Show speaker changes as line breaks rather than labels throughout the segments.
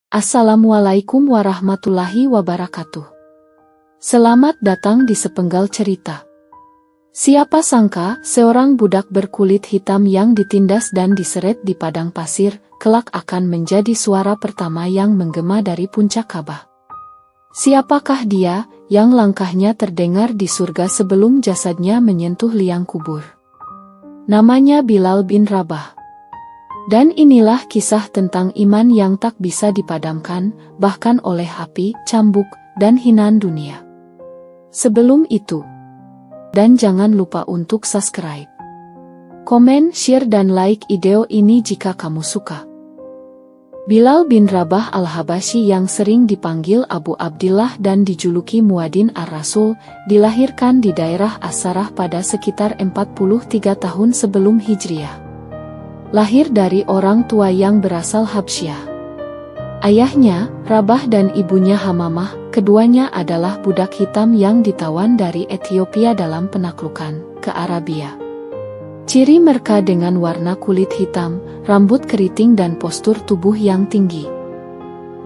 Assalamualaikum warahmatullahi wabarakatuh. Selamat datang di sepenggal cerita. Siapa sangka seorang budak berkulit hitam yang ditindas dan diseret di padang pasir, kelak akan menjadi suara pertama yang menggema dari puncak Ka'bah. Siapakah dia yang langkahnya terdengar di surga sebelum jasadnya menyentuh liang kubur? Namanya Bilal bin Rabah. Dan inilah kisah tentang iman yang tak bisa dipadamkan, bahkan oleh api, cambuk, dan hinaan dunia. Sebelum itu, dan jangan lupa untuk subscribe, komen, share, dan like video ini jika kamu suka. Bilal bin Rabah al-Habashi yang sering dipanggil Abu Abdillah dan dijuluki Muadzin ar-Rasul, dilahirkan di daerah As-Sarah pada sekitar 43 tahun sebelum Hijriah. Lahir dari orang tua yang berasal Habsyah. Ayahnya, Rabah, dan ibunya Hamamah, keduanya adalah budak hitam yang ditawan dari Ethiopia dalam penaklukan ke Arabia. Ciri mereka dengan warna kulit hitam, rambut keriting dan postur tubuh yang tinggi.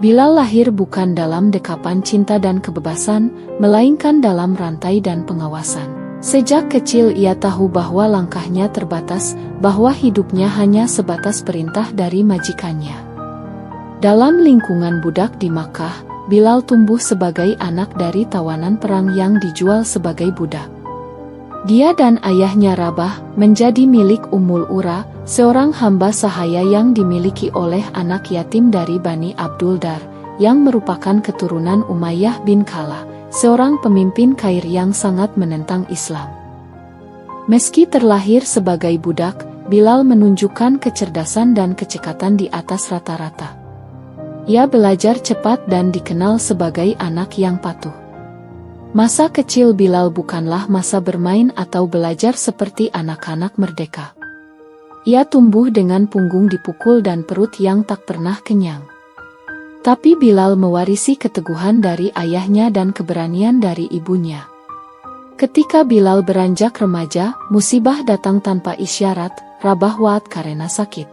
Bilal lahir bukan dalam dekapan cinta dan kebebasan, melainkan dalam rantai dan pengawasan. Sejak kecil ia tahu bahwa langkahnya terbatas, bahwa hidupnya hanya sebatas perintah dari majikannya. Dalam lingkungan budak di Makkah, Bilal tumbuh sebagai anak dari tawanan perang yang dijual sebagai budak. Dia dan ayahnya Rabah menjadi milik Ummul Ura, seorang hamba sahaya yang dimiliki oleh anak yatim dari Bani Abdul Dar, yang merupakan keturunan Umayyah bin Khalaf, seorang pemimpin Kair yang sangat menentang Islam. Meski terlahir sebagai budak, Bilal menunjukkan kecerdasan dan kecekatan di atas rata-rata. Ia belajar cepat dan dikenal sebagai anak yang patuh. Masa kecil Bilal bukanlah masa bermain atau belajar seperti anak-anak merdeka. Ia tumbuh dengan punggung dipukul dan perut yang tak pernah kenyang. Tapi Bilal mewarisi keteguhan dari ayahnya dan keberanian dari ibunya. Ketika Bilal beranjak remaja, musibah datang tanpa isyarat, Rabah wafat karena sakit.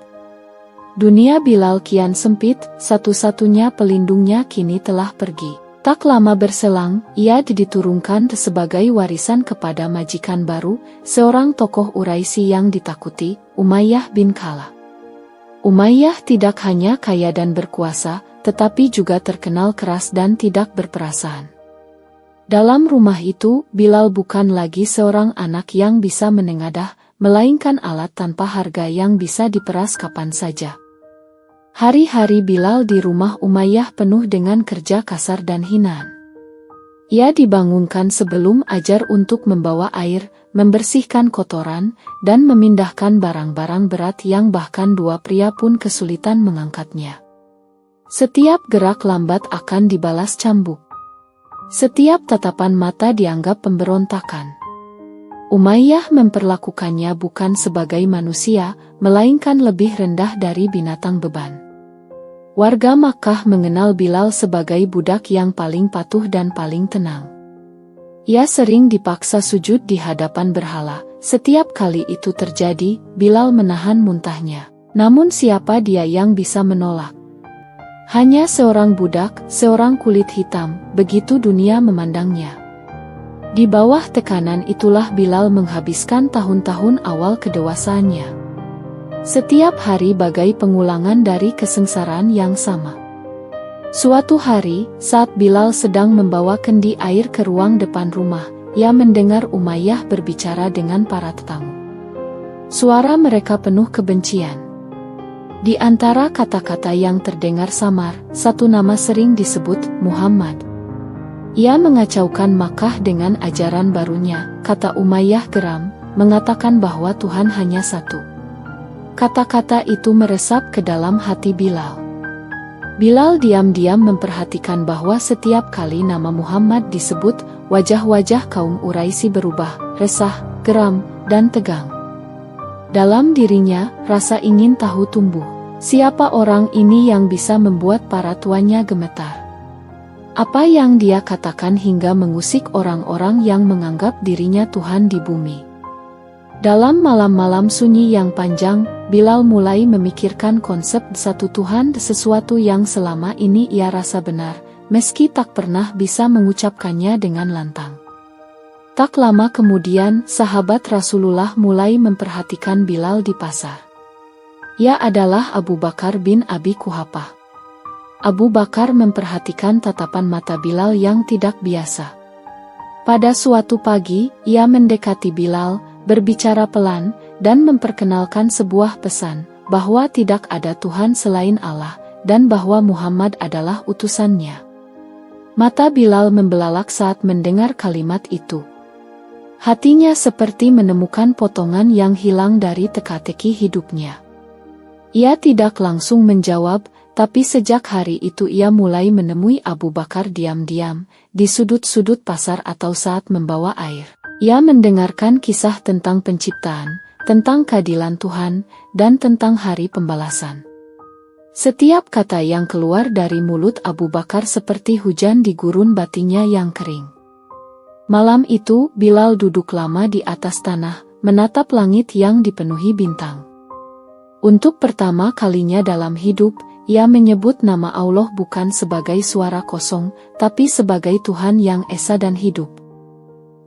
Dunia Bilal kian sempit, satu-satunya pelindungnya kini telah pergi. Tak lama berselang, ia diturunkan sebagai warisan kepada majikan baru, seorang tokoh Quraisy yang ditakuti, Umayyah bin Khalaf. Umayyah tidak hanya kaya dan berkuasa, tetapi juga terkenal keras dan tidak berperasaan. Dalam rumah itu, Bilal bukan lagi seorang anak yang bisa menengadah, melainkan alat tanpa harga yang bisa diperas kapan saja. Hari-hari Bilal di rumah Umayyah penuh dengan kerja kasar dan hinaan. Ia dibangunkan sebelum ajar untuk membawa air, membersihkan kotoran, dan memindahkan barang-barang berat yang bahkan dua pria pun kesulitan mengangkatnya. Setiap gerak lambat akan dibalas cambuk. Setiap tatapan mata dianggap pemberontakan. Umayyah memperlakukannya bukan sebagai manusia, melainkan lebih rendah dari binatang beban. Warga Makkah mengenal Bilal sebagai budak yang paling patuh dan paling tenang. Ia sering dipaksa sujud di hadapan berhala. Setiap kali itu terjadi, Bilal menahan muntahnya. Namun siapa dia yang bisa menolak? Hanya seorang budak, seorang kulit hitam, begitu dunia memandangnya. Di bawah tekanan itulah Bilal menghabiskan tahun-tahun awal kedewasaannya. Setiap hari bagai pengulangan dari kesengsaraan yang sama. Suatu hari, saat Bilal sedang membawa kendi air ke ruang depan rumah, ia mendengar Umayyah berbicara dengan para tetamu. Suara mereka penuh kebencian. Di antara kata-kata yang terdengar samar, satu nama sering disebut, Muhammad. Ia mengacaukan Makkah dengan ajaran barunya, kata Umayyah geram, mengatakan bahwa Tuhan hanya satu. Kata-kata itu meresap ke dalam hati Bilal. Bilal diam-diam memperhatikan bahwa setiap kali nama Muhammad disebut, wajah-wajah kaum Quraisy berubah, resah, geram, dan tegang. Dalam dirinya, rasa ingin tahu tumbuh. Siapa orang ini yang bisa membuat para tuannya gemetar? Apa yang dia katakan hingga mengusik orang-orang yang menganggap dirinya Tuhan di bumi? Dalam malam-malam sunyi yang panjang, Bilal mulai memikirkan konsep satu Tuhan, sesuatu yang selama ini ia rasa benar, meski tak pernah bisa mengucapkannya dengan lantang. Tak lama kemudian, sahabat Rasulullah mulai memperhatikan Bilal di pasar. Ia adalah Abu Bakar bin Abi Quhafah. Abu Bakar memperhatikan tatapan mata Bilal yang tidak biasa. Pada suatu pagi, ia mendekati Bilal, berbicara pelan, dan memperkenalkan sebuah pesan, bahwa tidak ada Tuhan selain Allah, dan bahwa Muhammad adalah utusannya. Mata Bilal membelalak saat mendengar kalimat itu. Hatinya seperti menemukan potongan yang hilang dari teka-teki hidupnya. Ia tidak langsung menjawab, tapi sejak hari itu ia mulai menemui Abu Bakar diam-diam, di sudut-sudut pasar atau saat membawa air. Ia mendengarkan kisah tentang penciptaan, tentang keadilan Tuhan, dan tentang hari pembalasan. Setiap kata yang keluar dari mulut Abu Bakar seperti hujan di gurun batinnya yang kering. Malam itu, Bilal duduk lama di atas tanah, menatap langit yang dipenuhi bintang. Untuk pertama kalinya dalam hidup, ia menyebut nama Allah bukan sebagai suara kosong, tapi sebagai Tuhan yang esa dan hidup.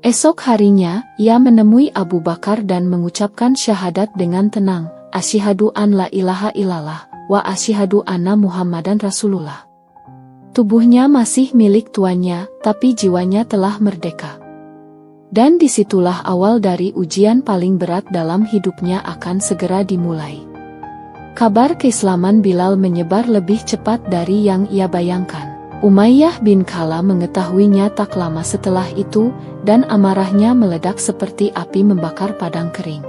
Esok harinya, ia menemui Abu Bakar dan mengucapkan syahadat dengan tenang, Asyhadu an la ilaha illallah, wa asyhadu anna Muhammadan Rasulullah. Tubuhnya masih milik tuannya, tapi jiwanya telah merdeka. Dan disitulah awal dari ujian paling berat dalam hidupnya akan segera dimulai. Kabar keislaman Bilal menyebar lebih cepat dari yang ia bayangkan. Umayyah bin Khalaf mengetahuinya tak lama setelah itu, dan amarahnya meledak seperti api membakar padang kering.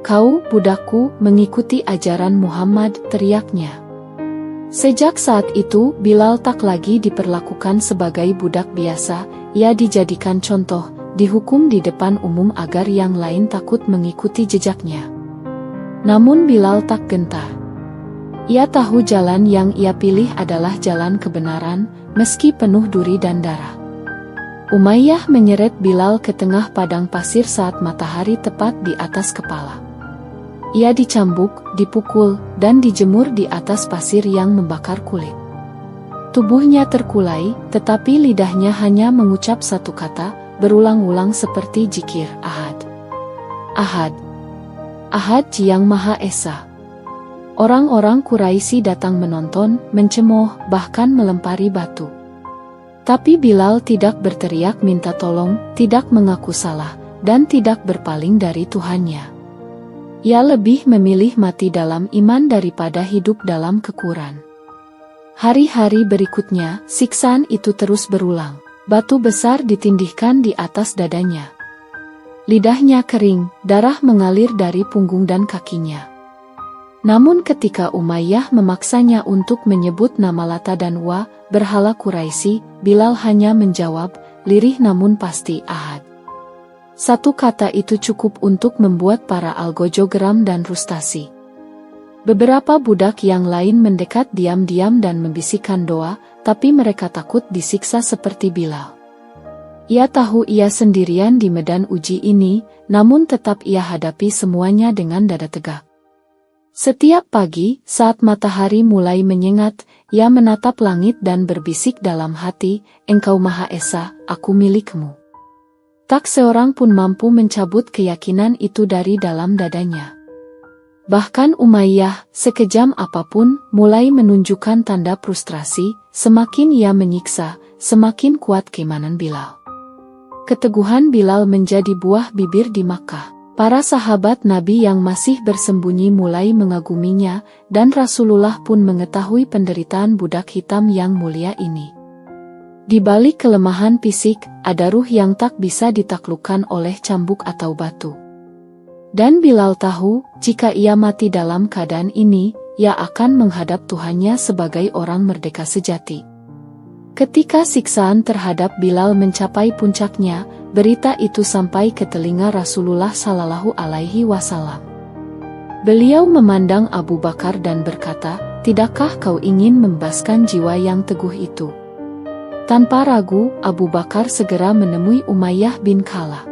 "Kau, budakku, mengikuti ajaran Muhammad," teriaknya. Sejak saat itu, Bilal tak lagi diperlakukan sebagai budak biasa, ia dijadikan contoh, dihukum di depan umum agar yang lain takut mengikuti jejaknya. Namun Bilal tak gentar. Ia tahu jalan yang ia pilih adalah jalan kebenaran, meski penuh duri dan darah. Umayyah menyeret Bilal ke tengah padang pasir saat matahari tepat di atas kepala. Ia dicambuk, dipukul, dan dijemur di atas pasir yang membakar kulit. Tubuhnya terkulai, tetapi lidahnya hanya mengucap satu kata, berulang-ulang seperti zikir, Ahad. Ahad. Ahad Yang Maha Esa. Orang-orang Quraisy datang menonton, mencemooh, bahkan melempari batu. Tapi Bilal tidak berteriak minta tolong, tidak mengaku salah, dan tidak berpaling dari Tuhannya. Ia lebih memilih mati dalam iman daripada hidup dalam kekufuran. Hari-hari berikutnya, siksaan itu terus berulang. Batu besar ditindihkan di atas dadanya. Lidahnya kering, darah mengalir dari punggung dan kakinya. Namun ketika Umayyah memaksanya untuk menyebut nama Lata dan Wa, berhala Quraisy, Bilal hanya menjawab, lirih namun pasti, Ahad. Satu kata itu cukup untuk membuat para algojo geram dan frustasi. Beberapa budak yang lain mendekat diam-diam dan membisikkan doa, tapi mereka takut disiksa seperti Bilal. Ia tahu ia sendirian di medan uji ini, namun tetap ia hadapi semuanya dengan dada tegak. Setiap pagi, saat matahari mulai menyengat, ia menatap langit dan berbisik dalam hati, Engkau Maha Esa, aku milikmu. Tak seorang pun mampu mencabut keyakinan itu dari dalam dadanya. Bahkan Umayyah, sekejam apapun, mulai menunjukkan tanda frustrasi, semakin ia menyiksa, semakin kuat keimanan Bilal. Keteguhan Bilal menjadi buah bibir di Makkah. Para sahabat Nabi yang masih bersembunyi mulai mengaguminya, dan Rasulullah pun mengetahui penderitaan budak hitam yang mulia ini. Di balik kelemahan fisik, ada ruh yang tak bisa ditaklukkan oleh cambuk atau batu. Dan Bilal tahu, jika ia mati dalam keadaan ini, ia akan menghadap Tuhannya sebagai orang merdeka sejati. Ketika siksaan terhadap Bilal mencapai puncaknya, berita itu sampai ke telinga Rasulullah Shallallahu Alaihi Wasallam. Beliau memandang Abu Bakar dan berkata, "Tidakkah kau ingin membebaskan jiwa yang teguh itu?" Tanpa ragu, Abu Bakar segera menemui Umayyah bin Khalaf.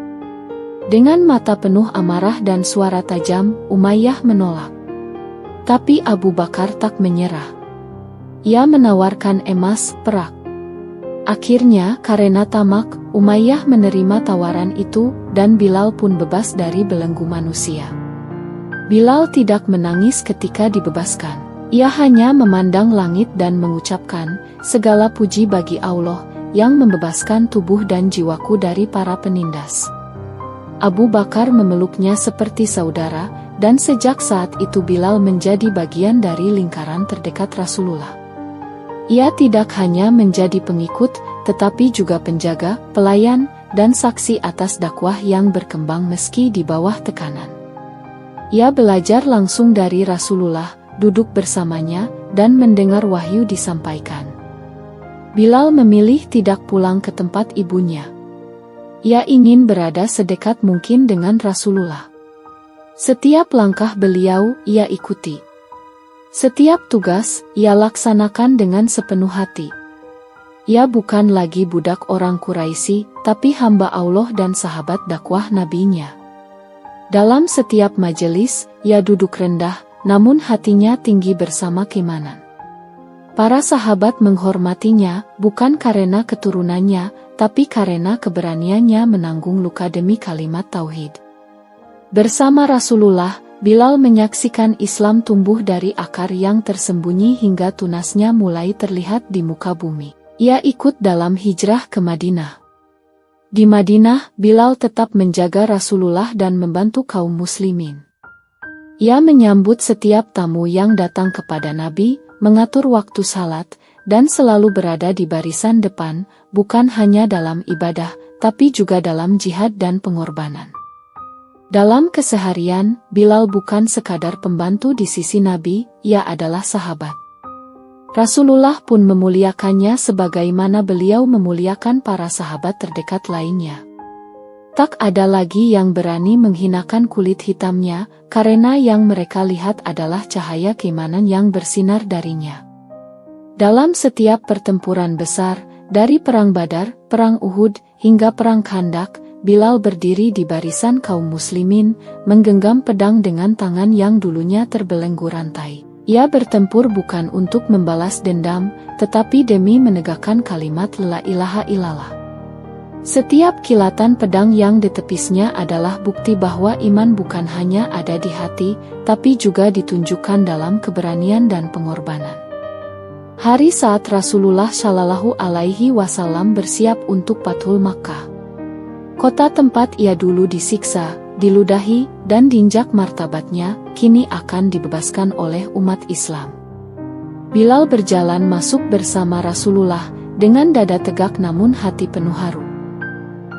Dengan mata penuh amarah dan suara tajam, Umayyah menolak. Tapi Abu Bakar tak menyerah. Ia menawarkan emas, perak. Akhirnya, karena tamak, Umayyah menerima tawaran itu, dan Bilal pun bebas dari belenggu manusia. Bilal tidak menangis ketika dibebaskan. Ia hanya memandang langit dan mengucapkan, "Segala puji bagi Allah, yang membebaskan tubuh dan jiwaku dari para penindas." Abu Bakar memeluknya seperti saudara, dan sejak saat itu Bilal menjadi bagian dari lingkaran terdekat Rasulullah. Ia tidak hanya menjadi pengikut, tetapi juga penjaga, pelayan, dan saksi atas dakwah yang berkembang meski di bawah tekanan. Ia belajar langsung dari Rasulullah, duduk bersamanya, dan mendengar wahyu disampaikan. Bilal memilih tidak pulang ke tempat ibunya. Ia ingin berada sedekat mungkin dengan Rasulullah. Setiap langkah beliau, ia ikuti. Setiap tugas, ia laksanakan dengan sepenuh hati. Ia bukan lagi budak orang Quraisy, tapi hamba Allah dan sahabat dakwah nabinya. Dalam setiap majelis, ia duduk rendah, namun hatinya tinggi bersama keimanan. Para sahabat menghormatinya, bukan karena keturunannya, tapi karena keberaniannya menanggung luka demi kalimat tauhid. Bersama Rasulullah, Bilal menyaksikan Islam tumbuh dari akar yang tersembunyi hingga tunasnya mulai terlihat di muka bumi. Ia ikut dalam hijrah ke Madinah. Di Madinah, Bilal tetap menjaga Rasulullah dan membantu kaum muslimin. Ia menyambut setiap tamu yang datang kepada Nabi, mengatur waktu salat, dan selalu berada di barisan depan, bukan hanya dalam ibadah, tapi juga dalam jihad dan pengorbanan. Dalam keseharian, Bilal bukan sekadar pembantu di sisi Nabi, ia adalah sahabat. Rasulullah pun memuliakannya sebagaimana beliau memuliakan para sahabat terdekat lainnya. Tak ada lagi yang berani menghinakan kulit hitamnya, karena yang mereka lihat adalah cahaya keimanan yang bersinar darinya. Dalam setiap pertempuran besar, dari Perang Badar, Perang Uhud, hingga Perang Khandak, Bilal berdiri di barisan kaum muslimin, menggenggam pedang dengan tangan yang dulunya terbelenggu rantai. Ia bertempur bukan untuk membalas dendam, tetapi demi menegakkan kalimat la ilaha illallah. Setiap kilatan pedang yang ditepisnya adalah bukti bahwa iman bukan hanya ada di hati, tapi juga ditunjukkan dalam keberanian dan pengorbanan. Hari saat Rasulullah Shallallahu Alaihi Wasallam bersiap untuk Fathul Makkah. Kota tempat ia dulu disiksa, diludahi, dan diinjak martabatnya, kini akan dibebaskan oleh umat Islam. Bilal berjalan masuk bersama Rasulullah, dengan dada tegak namun hati penuh haru.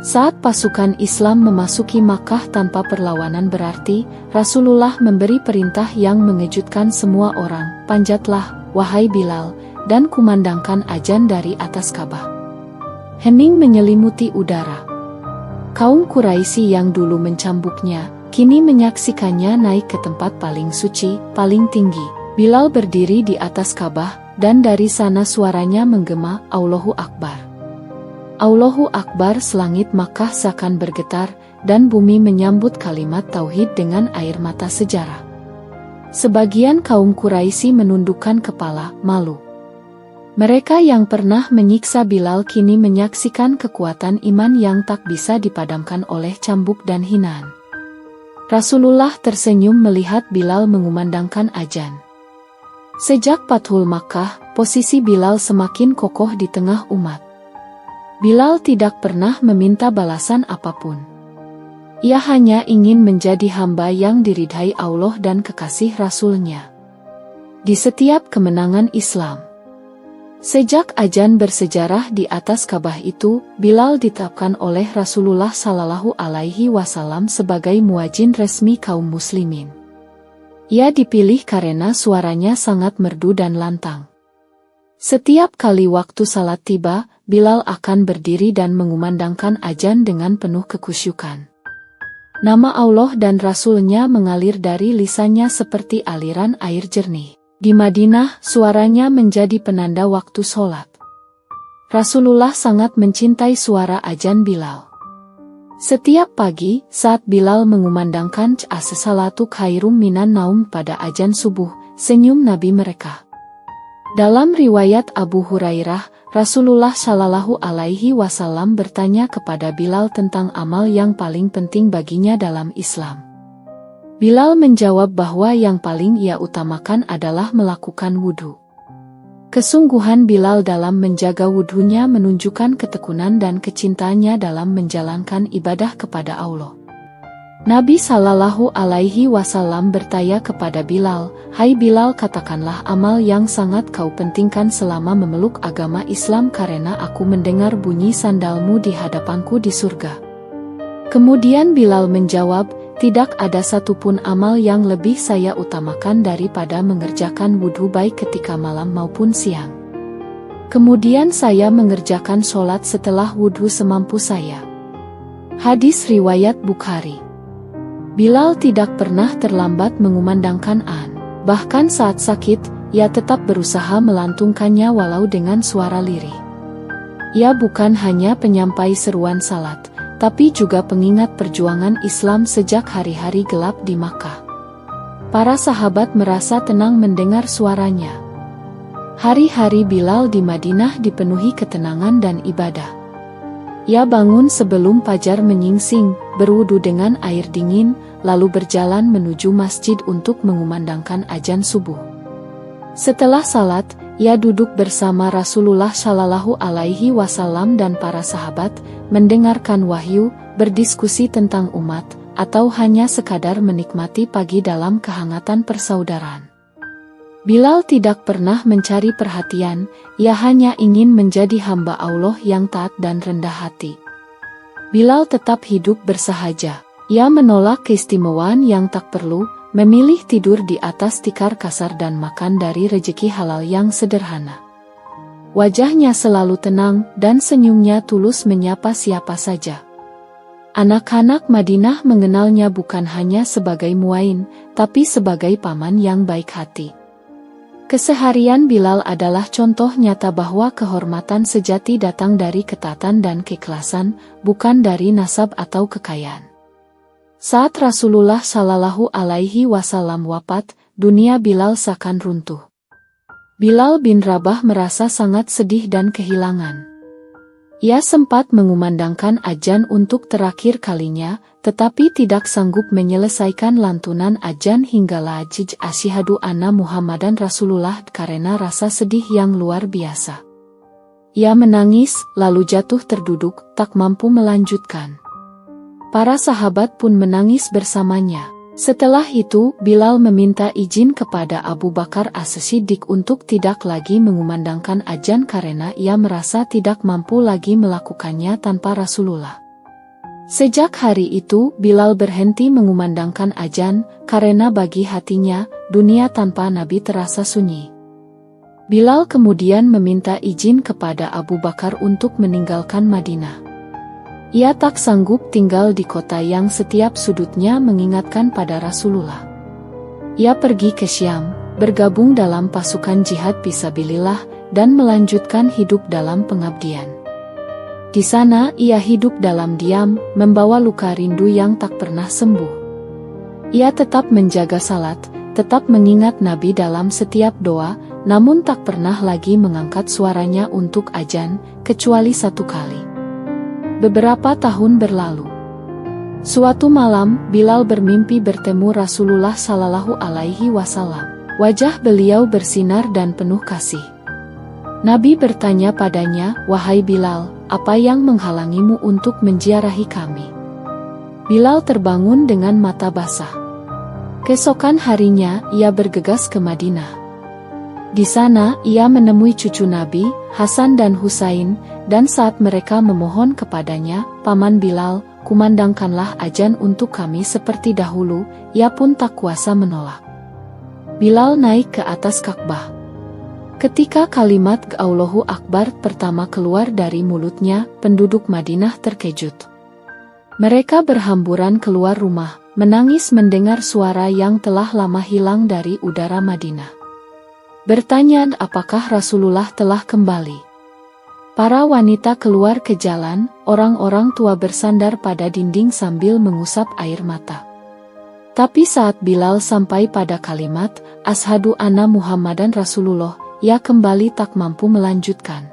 Saat pasukan Islam memasuki Makkah tanpa perlawanan berarti, Rasulullah memberi perintah yang mengejutkan semua orang, "Panjatlah, wahai Bilal, dan kumandangkan azan dari atas Ka'bah." Hening menyelimuti udara. Kaum Quraisy yang dulu mencambuknya, kini menyaksikannya naik ke tempat paling suci, paling tinggi. Bilal berdiri di atas Ka'bah, dan dari sana suaranya menggema, "Allahu Akbar. Allahu Akbar." Selangit Makkah seakan bergetar, dan bumi menyambut kalimat tauhid dengan air mata sejarah. Sebagian kaum Quraisy menundukkan kepala, malu. Mereka yang pernah menyiksa Bilal kini menyaksikan kekuatan iman yang tak bisa dipadamkan oleh cambuk dan hinaan. Rasulullah tersenyum melihat Bilal mengumandangkan azan. Sejak Fathul Makkah, posisi Bilal semakin kokoh di tengah umat. Bilal tidak pernah meminta balasan apapun. Ia hanya ingin menjadi hamba yang diridhai Allah dan kekasih Rasul-Nya. Di setiap kemenangan Islam, sejak azan bersejarah di atas Ka'bah itu, Bilal ditetapkan oleh Rasulullah Shallallahu Alaihi Wasallam sebagai muadzin resmi kaum muslimin. Ia dipilih karena suaranya sangat merdu dan lantang. Setiap kali waktu salat tiba, Bilal akan berdiri dan mengumandangkan azan dengan penuh kekhusyukan. Nama Allah dan Rasul-Nya mengalir dari lisannya seperti aliran air jernih. Di Madinah, suaranya menjadi penanda waktu sholat. Rasulullah sangat mencintai suara azan Bilal. Setiap pagi, saat Bilal mengumandangkan as-salatu khairum minan naum pada azan subuh, senyum Nabi mereka. Dalam riwayat Abu Hurairah, Rasulullah Shallallahu Alaihi Wasallam bertanya kepada Bilal tentang amal yang paling penting baginya dalam Islam. Bilal menjawab bahwa yang paling ia utamakan adalah melakukan wudhu. Kesungguhan Bilal dalam menjaga wudhunya menunjukkan ketekunan dan kecintaannya dalam menjalankan ibadah kepada Allah. Nabi Shallallahu Alaihi Wasallam bertanya kepada Bilal, "Hai Bilal, katakanlah amal yang sangat kau pentingkan selama memeluk agama Islam karena aku mendengar bunyi sandalmu di hadapanku di surga." Kemudian Bilal menjawab, "Tidak ada satupun amal yang lebih saya utamakan daripada mengerjakan wudhu baik ketika malam maupun siang. Kemudian saya mengerjakan sholat setelah wudhu semampu saya." Hadis riwayat Bukhari. Bilal tidak pernah terlambat mengumandangkan adzan. Bahkan saat sakit, ia tetap berusaha melantungkannya walau dengan suara lirih. Ia bukan hanya penyampai seruan salat, tapi juga pengingat perjuangan Islam sejak hari-hari gelap di Makkah. Para sahabat merasa tenang mendengar suaranya. Hari-hari Bilal di Madinah dipenuhi ketenangan dan ibadah. Ia bangun sebelum fajar menyingsing, berwudu dengan air dingin, lalu berjalan menuju masjid untuk mengumandangkan adzan subuh. Setelah salat, ia duduk bersama Rasulullah Shallallahu Alaihi Wasallam dan para sahabat, mendengarkan wahyu, berdiskusi tentang umat, atau hanya sekadar menikmati pagi dalam kehangatan persaudaraan. Bilal tidak pernah mencari perhatian, ia hanya ingin menjadi hamba Allah yang taat dan rendah hati. Bilal tetap hidup bersahaja. Ia menolak keistimewaan yang tak perlu, memilih tidur di atas tikar kasar dan makan dari rejeki halal yang sederhana. Wajahnya selalu tenang dan senyumnya tulus menyapa siapa saja. Anak-anak Madinah mengenalnya bukan hanya sebagai muain, tapi sebagai paman yang baik hati. Keseharian Bilal adalah contoh nyata bahwa kehormatan sejati datang dari ketaatan dan keikhlasan, bukan dari nasab atau kekayaan. Saat Rasulullah Shallallahu Alaihi Wasallam wafat, dunia Bilal seakan runtuh. Bilal bin Rabah merasa sangat sedih dan kehilangan. Ia sempat mengumandangkan adzan untuk terakhir kalinya, tetapi tidak sanggup menyelesaikan lantunan adzan hingga lajij asyhadu anna Muhammadan Rasulullah karena rasa sedih yang luar biasa. Ia menangis, lalu jatuh terduduk, tak mampu melanjutkan. Para sahabat pun menangis bersamanya. Setelah itu, Bilal meminta izin kepada Abu Bakar As-Siddiq untuk tidak lagi mengumandangkan adzan karena ia merasa tidak mampu lagi melakukannya tanpa Rasulullah. Sejak hari itu, Bilal berhenti mengumandangkan adzan, karena bagi hatinya, dunia tanpa Nabi terasa sunyi. Bilal kemudian meminta izin kepada Abu Bakar untuk meninggalkan Madinah. Ia tak sanggup tinggal di kota yang setiap sudutnya mengingatkan pada Rasulullah. Ia pergi ke Syam, bergabung dalam pasukan jihad fisabilillah, dan melanjutkan hidup dalam pengabdian. Di sana ia hidup dalam diam, membawa luka rindu yang tak pernah sembuh. Ia tetap menjaga salat, tetap mengingat Nabi dalam setiap doa, namun tak pernah lagi mengangkat suaranya untuk adzan, kecuali satu kali. Beberapa tahun berlalu. Suatu malam, Bilal bermimpi bertemu Rasulullah Shallallahu Alaihi Wasallam. Wajah beliau bersinar dan penuh kasih. Nabi bertanya padanya, "Wahai Bilal, apa yang menghalangimu untuk menziarahi kami?" Bilal terbangun dengan mata basah. Keesokan harinya, ia bergegas ke Madinah. Di sana, ia menemui cucu Nabi, Hasan dan Husain, dan saat mereka memohon kepadanya, "Paman Bilal, kumandangkanlah adzan untuk kami seperti dahulu," ia pun tak kuasa menolak. Bilal naik ke atas Ka'bah. Ketika kalimat Allahu Akbar pertama keluar dari mulutnya, penduduk Madinah terkejut. Mereka berhamburan keluar rumah, menangis mendengar suara yang telah lama hilang dari udara Madinah. Bertanya apakah Rasulullah telah kembali. Para wanita keluar ke jalan, orang-orang tua bersandar pada dinding sambil mengusap air mata. Tapi saat Bilal sampai pada kalimat, "Ashadu anna Muhammadan Rasulullah," ia kembali tak mampu melanjutkan.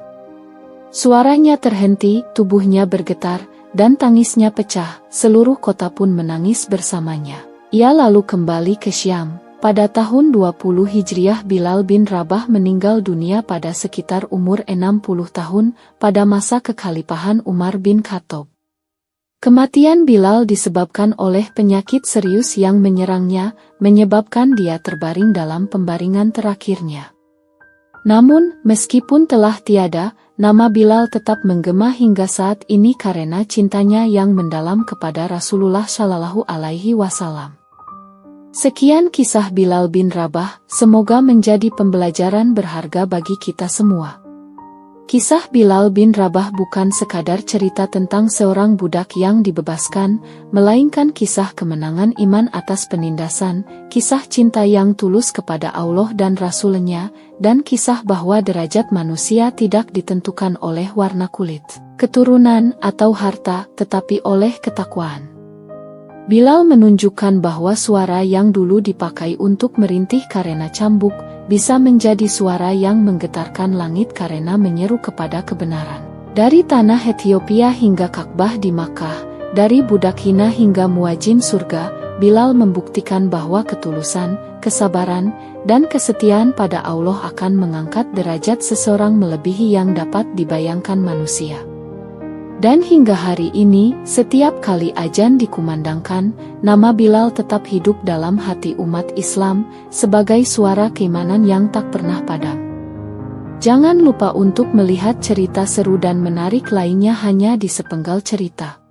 Suaranya terhenti, tubuhnya bergetar, dan tangisnya pecah, seluruh kota pun menangis bersamanya. Ia lalu kembali ke Syam. Pada tahun 20 Hijriah Bilal bin Rabah meninggal dunia pada sekitar umur 60 tahun, pada masa kekhalifahan Umar bin Khattab. Kematian Bilal disebabkan oleh penyakit serius yang menyerangnya, menyebabkan dia terbaring dalam pembaringan terakhirnya. Namun, meskipun telah tiada, nama Bilal tetap menggema hingga saat ini karena cintanya yang mendalam kepada Rasulullah Shallallahu Alaihi Wasallam. Sekian kisah Bilal bin Rabah, semoga menjadi pembelajaran berharga bagi kita semua. Kisah Bilal bin Rabah bukan sekadar cerita tentang seorang budak yang dibebaskan, melainkan kisah kemenangan iman atas penindasan, kisah cinta yang tulus kepada Allah dan Rasul-Nya, dan kisah bahwa derajat manusia tidak ditentukan oleh warna kulit, keturunan, atau harta, tetapi oleh ketakwaan. Bilal menunjukkan bahwa suara yang dulu dipakai untuk merintih karena cambuk, bisa menjadi suara yang menggetarkan langit karena menyeru kepada kebenaran. Dari tanah Ethiopia hingga Ka'bah di Makkah, dari budak hina hingga muadzin surga, Bilal membuktikan bahwa ketulusan, kesabaran, dan kesetiaan pada Allah akan mengangkat derajat seseorang melebihi yang dapat dibayangkan manusia. Dan hingga hari ini, setiap kali azan dikumandangkan, nama Bilal tetap hidup dalam hati umat Islam, sebagai suara keimanan yang tak pernah padam. Jangan lupa untuk melihat cerita seru dan menarik lainnya hanya di Sepenggal Cerita.